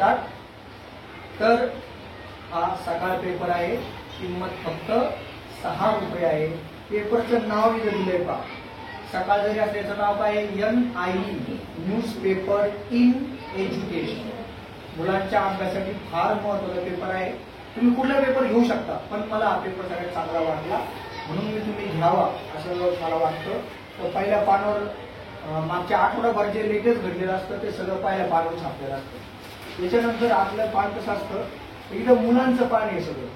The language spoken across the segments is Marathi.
स्टार्ट. तर हा सकाळ पेपर आहे, किंमत फक्त 6 रुपये आहे. पेपरचं नाव इथं दिलंय पहा. सकाळ जरी असल्याचं नाव काय आहे, NIE news paper in education. मुलांच्या अभ्यासासाठी फार महत्त्वाचा पेपर आहे. तुम्ही कुठला पेपर घेऊ शकता, पण मला हा पेपर सगळ्यात चांगला वाटला म्हणून मी तुम्ही घ्यावा असं मला वाटतं. तर पहिल्या पानावर मागच्या आठवडाभर जे लेटेस्ट घडलेलं असतं ते सगळं पहिल्या पानावर छापलेलं असतं. त्याच्यानंतर आपलं पान कसं असतं, इथं मुलांचं पान आहे सगळं.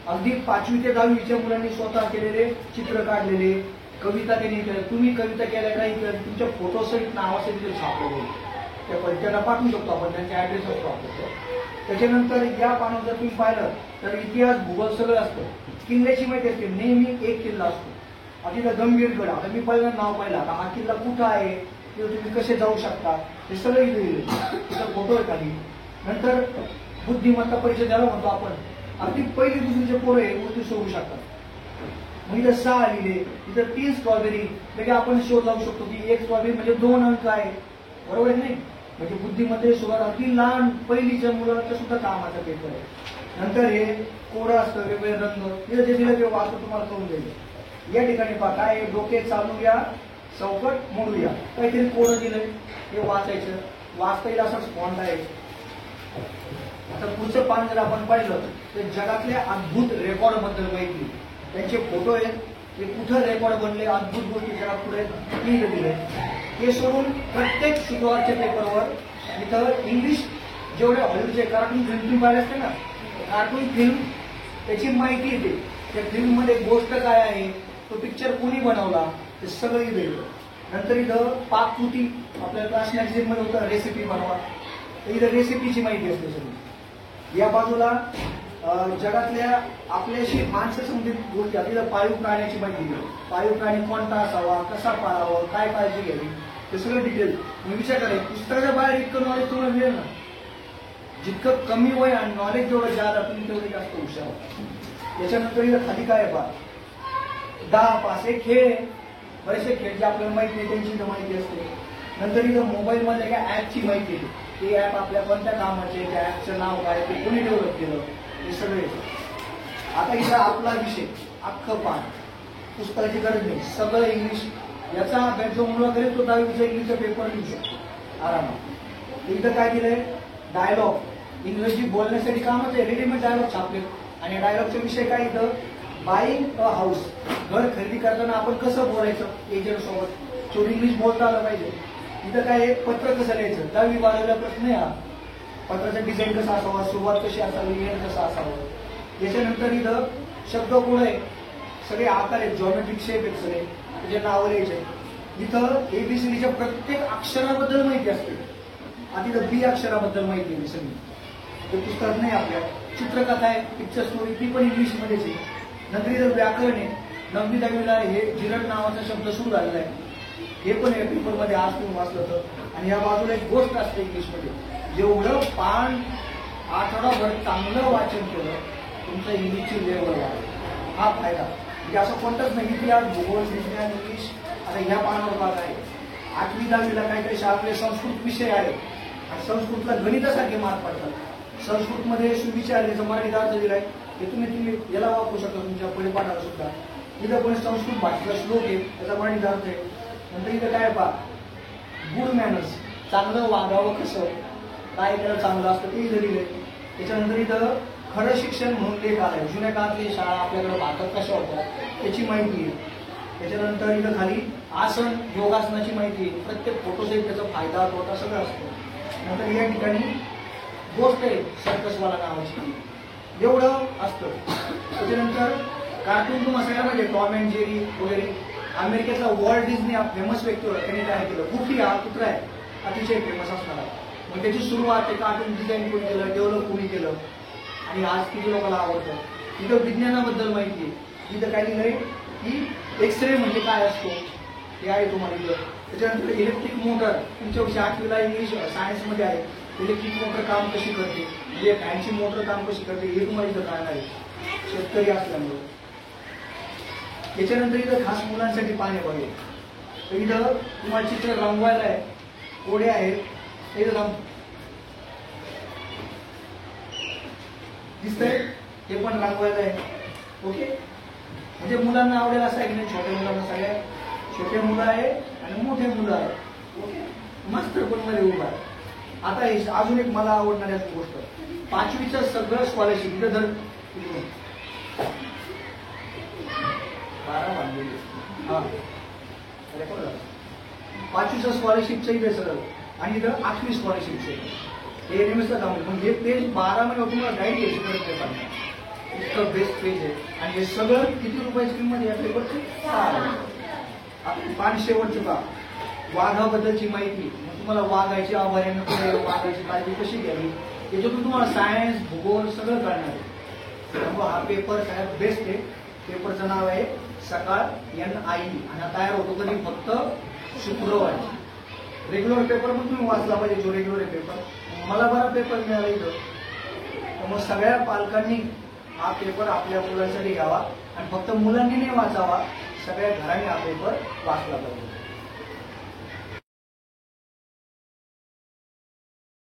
अगदी 5वी ते 10वीच्या मुलांनी स्वतः केलेले चित्र काढलेले, कविता त्यांनी केल्या. तुम्ही कविता केल्या काही तुमच्या फोटोसहित नावासहित ते छापलेले त्या त्यांना पाठवू शकतो आपण, त्यांचा ऍड्रेस असतो आपल्याकडे. त्याच्यानंतर या पानावर जर तुम्ही पाहिलं तर इतिहास भूगोल सगळं असतं. किल्ल्याची माहिती असते, नेहमी एक किल्ला असतो. आता गंभीरगड, आता मी पहिलं नाव पाहिलं, आता हा किल्ला कुठं आहे किंवा तुम्ही कसे जाऊ शकता हे सगळं इथे लिहिलं. तिथं फोटो आहे खाली. नंतर बुद्धिमत्ता परीक्षा ज्याला म्हणतो आपण, अगदी पहिली दुसरीचे पोरं आहे गोष्टी शोधू शकतात. मग इथं 6 लिहिले, इथं 3 स्ट्रॉबेरी, म्हणजे आपण शोध लावू शकतो की 1 स्ट्रॉबेरी म्हणजे 2 अंक आहे, बरोबर नाही. म्हणजे बुद्धीमध्ये सुरुवात अगदी लहान पहिलीच्या मुलांचा सुद्धा कामाचा पेपर आहे. नंतर हे कोरं असतं, वेगवेगळे रंग, इथं जे दिलं ते वाचतो तुम्हाला कळून जाईल. या ठिकाणी पहा काय, डोके चालूया, चौकट मोडूया, काहीतरी कोरं दिलंय, हे वाचायचं. वाचता येईल असं स्पॉन्ट आहे. आता पुढचं पान जर आपण पाहिलं तर जगातल्या अद्भुत रेकॉर्ड बद्दल माहिती, त्यांचे फोटो आहेत, ते कुठं रेकॉर्ड बनले, अद्भुत गोष्टी जगात पुढे लिहिलं दिले. हे सोडून प्रत्येक शुक्रवारच्या पेपरवर इथं इंग्लिश जेवढे हॉलिवूडचे कार्टून फिल्म तुम्ही पाहिले असते ना, कार्टून फिल्म त्याची माहिती येते. त्या फिल्ममध्ये गोष्ट काय आहे, तो पिक्चर कोणी बनवला, ते सगळं इथं. नंतर इथं पाककृती, आपल्या क्लास मॅगझिन मध्ये होतं रेसिपी बनवा, तर इथं रेसिपीची माहिती असते सगळी. या बाजूला जगातल्या आपल्याशी माणसं संबंधित गोष्टी, आपल्याला पाळीव प्राण्याची माहिती दिली. पाळीव प्राणी कोणता असावा, कसा पाळावा, काय काळजी घ्यावी, ते सगळं डिटेल. मी विचार करायचं पुस्तकाच्या बाहेर इतकं नॉलेज तुम्हाला मिळेल ना, जितकं कमी वय आणि नॉलेज जेवढं जादा तुम्ही तेवढे जास्त हुशार होता. त्याच्यानंतर इथं खाली काय आहे पहा, 10 पास हे खेळ, बरेचसे खेळ जे आपल्याला माहिती नाही त्यांची इथं माहिती असते. नंतर इथं मोबाईलमध्ये एका ऍपची माहिती आहे, ते ऍप आपल्या कोणत्या कामाचे, त्या ऍपचं नाव काय, ते कोणी डेव्हलप केलं, हे सगळे. आता इथं आपला विषय अख्खं पान, पुस्तकाची गरज नाही, सगळं इंग्लिश. याचा अभ्यास जो मुलं करेल तो 10वीचा इंग्लिशचा पेपर लिहू शकतो आरामात. इथं काय दिलंय, डायलॉग, इंग्रजी बोलण्यासाठी कामच आहे, रेडीमेड डायलॉग छापले. आणि डायलॉगचा विषय काय इथं, बाईंग अ हाऊस, घर खरेदी करताना आपण कसं बोलायचं एजंट सोबत, थोडी इंग्लिश बोलता आलं पाहिजे. इथं काय आहे, पत्र कसं लिहायचं, 10वी 12वीला प्रश्न आहे हा. पत्राचं डिझाईन कसं असावा, सुरुवात कशी असावी, एंड कसं असावं. त्याच्यानंतर इथं शब्दकोळ आहे, सगळे आकार आहेत, जॉमेट्रिक शेप आहेत सगळे, त्याचे नावं लिहायचे. इथं ABCDच्या प्रत्येक अक्षराबद्दल माहिती असते. आता इथं B अक्षराबद्दल माहिती आहे सगळी, ते पुस्तकात नाही. आपल्या चित्रकथा आहे, पिक्चर स्टोरी, ती पण इंग्लिशमध्येच आहे. नंतर इथं व्याकरण आहे, 9वी 10वीला हे जिरट नावाचा शब्द सुरू झालेला आहे, हे पण या पेपरमध्ये आज तुम्ही वाचलं तर. आणि या बाजूला एक गोष्ट असते इंग्लिशमध्ये, जेवढं पान आठवडाभर चांगलं वाचन केलं तुमचं इंग्लिशची लेवल वाढेल. हा फायदा. म्हणजे असं कोणतंच नाही, इतिहास भूगोल विज्ञान इंग्लिश. आता ह्या पानावर भाग आहे, 8वी 10वीला काहीतरी शाळेतले संस्कृत विषय आहे, आणि संस्कृतला गणितासारखे मार्क पडतात. संस्कृतमध्ये सुविचार याचा मराठी अर्थ दिलाय, हे तुम्ही याला वापरू शकता तुमच्या परिपाठाला सुद्धा. इथं पण संस्कृत भाषेचा श्लोक आहे, त्याचा मराठी अर्थ आहे. नंतर इथं काय पहा, गुड मॅनर्स, चांगलं वागावं कसं, काय त्याला चांगलं असतं ते इथं दिलंय. त्याच्यानंतर इथं खरं शिक्षण म्हणून लेख आलाय, जुन्या काळातली शाळा आपल्याकडे भारतात कशा होत्या त्याची माहिती आहे. त्याच्यानंतर इथं खाली आसन, योगासनाची माहिती आहे, प्रत्येक फोटोसहित त्याचा फायदा तोटा सगळं असतो. नंतर या ठिकाणी गोष्ट आहे सर्कसवाला नावाची, एवढं असतं. त्याच्यानंतर कार्टून तुम्हाला सगळ्या म्हणजे टॉम अँड जेरी वगैरे. अमेरिकेतला वॉल्ट डिझनी हा फेमस व्यक्ती होता, त्यांनी काय केलं, गुफी हा कुत्रा आहे अतिशय फेमस असणारा, मग त्याची सुरुवात ते कार्टून डिझाईन कोणी केलं, डेव्हलप कोणी केलं, आणि आज किती लोकांना आवडतं. इथं विज्ञानाबद्दल माहिती आहे. इथं काय लिहिलंय की एक्सरे म्हणजे काय असतो हे आहे तुम्हाला इथं. त्याच्यानंतर इलेक्ट्रिक मोटर, तुमच्या 8वीला इंग्लिश सायन्समध्ये आहे, इलेक्ट्रिक मोटर काम कशी करते, म्हणजे फॅनची मोटर काम कशी करते हे तुम्हाला इथं कळणार आहे शेतकरी असल्यामुळे. त्याच्यानंतर इथं खास मुलांसाठी पाणी बघेल, तर इथं तुम्हाला चित्र रंगवायला आहे, कोडे आहेत, इथं दिसतंय हे पण रांगवायचं आहे. ओके, म्हणजे मुलांना आवडेल असं आहे की नाही, छोट्या मुलांना सगळ्या छोटे मुलं आहे आणि मोठे मुलं आहे. ओके, मस्त पण मध्ये उभा आहे. आता हे अजून एक मला आवडणारी गोष्ट, 5वीचं सगळं स्कॉलरशिप इथं जर 12 बांधलेली हा 5वीचं स्कॉलरशिपचं इथे सगळं आणि इथं 8वी स्कॉलरशिपचं हे नेहमीच काम म्हणजे पेज 12 मध्ये तुम्हाला गाईड घ्यायची गरज नाही पडणार. इतकं बेस्ट पेज आहे आणि हे सगळं किती रुपयाची किंमत या पेपरची 6. पाच शेवटचं का वाघाबद्दलची माहिती, तुम्हाला वाघायची अभयारण्य, वाघायची काळजी कशी घ्यावी याच्यातून तुम्हाला सायन्स भूगोल सगळं कळणार आहे. त्यामुळे हा पेपर सगळ्यात बेस्ट आहे. पेपरचं नाव आहे सकाळ NIE आणि हा तयार होतो कधी फक्त शुक्रवारी. रेग्युलर पेपर पण तुम्ही वाचला पाहिजे, जो रेग्युलर पेपर. मला बरा पेपर मिळाला इथं, त्यामुळे सगळ्या पालकांनी हा पेपर आपल्या मुलांसाठी घ्यावा आणि फक्त मुलांनी नाही वाचावा, सगळ्या घरांनी हा पेपर वाचला पाहिजे.